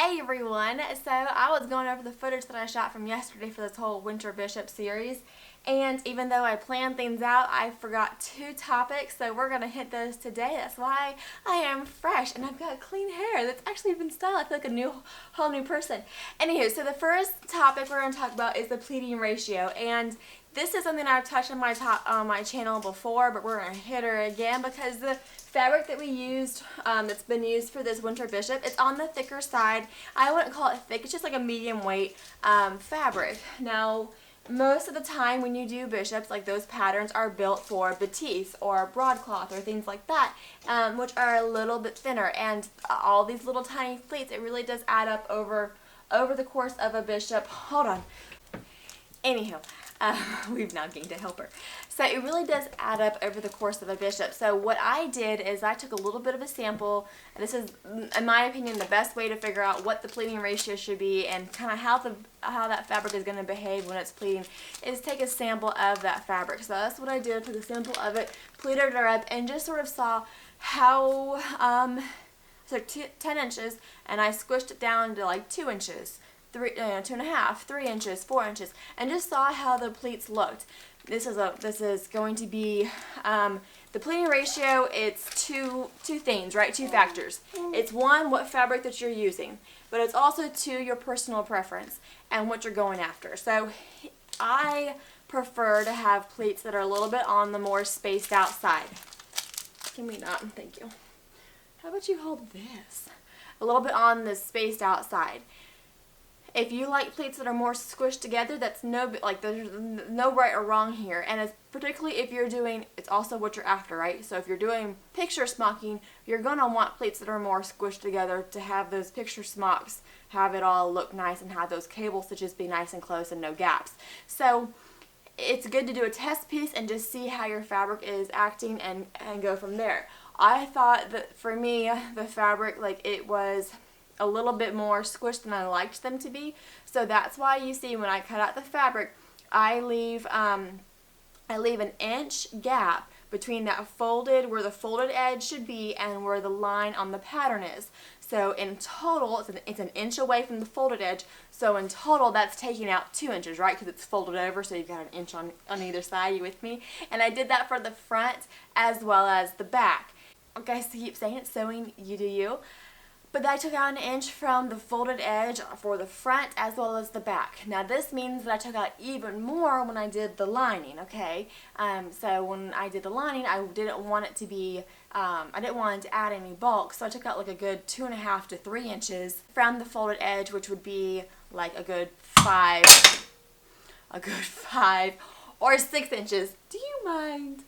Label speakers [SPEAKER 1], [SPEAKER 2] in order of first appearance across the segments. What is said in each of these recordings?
[SPEAKER 1] Hey everyone, so I was going over the footage that I shot from yesterday for this whole Winter Bishop series, and even though I planned things out, I forgot two topics, so we're going to hit those today. That's why I am fresh and I've got clean hair that's actually been styled. I feel like a whole new person. Anywho, so the first topic we're going to talk about is the pleating ratio, and this is something I've touched on my channel before, but we're going to hit her again because the fabric that we used, that's been used for this Winter Bishop, it's on the thicker side. I wouldn't call it thick, it's just like a medium weight fabric. Now, most of the time when you do bishops, like those patterns are built for batiste or broadcloth or things like that, which are a little bit thinner. And all these little tiny pleats, it really does add up over the course of a bishop. Hold on. Anyhow. We've now gained a helper. So it really does add up over the course of a bishop. So what I did is I took a little bit of a sample. This is, in my opinion, the best way to figure out what the pleating ratio should be and kind of how that fabric is going to behave when it's pleating, is take a sample of that fabric. So that's what I did. I took a sample of it, pleated her up, and just sort of saw how, so 10 inches, and I squished it down to like 2 inches. 2.5, 3 inches, 4 inches, and just saw how the pleats looked. This is going to be the pleating ratio. It's two things, right? Two factors. It's one, what fabric that you're using, but it's also two, your personal preference and what you're going after. So I prefer to have pleats that are a little bit on the more spaced out side. Can we not? Thank you. How about you hold this? A little bit on the spaced out side. If you like pleats that are more squished together, that's there's no right or wrong here. And it's particularly if you're doing, it's also what you're after, right? So if you're doing picture smocking, you're going to want pleats that are more squished together to have those picture smocks, have it all look nice and have those cable stitches be nice and close and no gaps. So it's good to do a test piece and just see how your fabric is acting and go from there. I thought that for me, the fabric, like, it was a little bit more squished than I liked them to be. So that's why you see when I cut out the fabric, I leave an inch gap between that folded, where the folded edge should be, and where the line on the pattern is. So in total, it's an inch away from the folded edge. So in total, that's taking out 2 inches, right? Because it's folded over, so you've got an inch on either side. You with me? And I did that for the front as well as the back. Okay, so keep saying it, sewing, you do you. But I took out an inch from the folded edge for the front as well as the back. Now this means that I took out even more when I did the lining, okay? So when I did the lining, I didn't want it to be, I didn't want it to add any bulk, so I took out like a good 2.5 to 3 inches from the folded edge, which would be like a good 5 or 6 inches. Do you mind?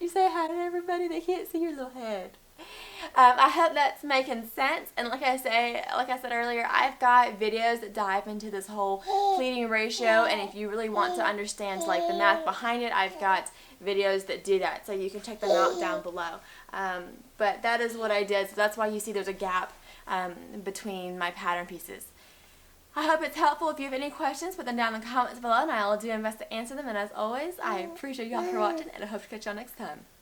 [SPEAKER 1] You say hi to everybody, they can't see your little head. I hope that's making sense, and like I said earlier, I've got videos that dive into this whole pleating ratio, and if you really want to understand like the math behind it, I've got videos that do that, so you can check them out down below. But that is what I did, so that's why you see there's a gap between my pattern pieces. I hope it's helpful. If you have any questions, put them down in the comments below, and I'll do my best to answer them, and as always, I appreciate y'all for watching, and I hope to catch y'all next time.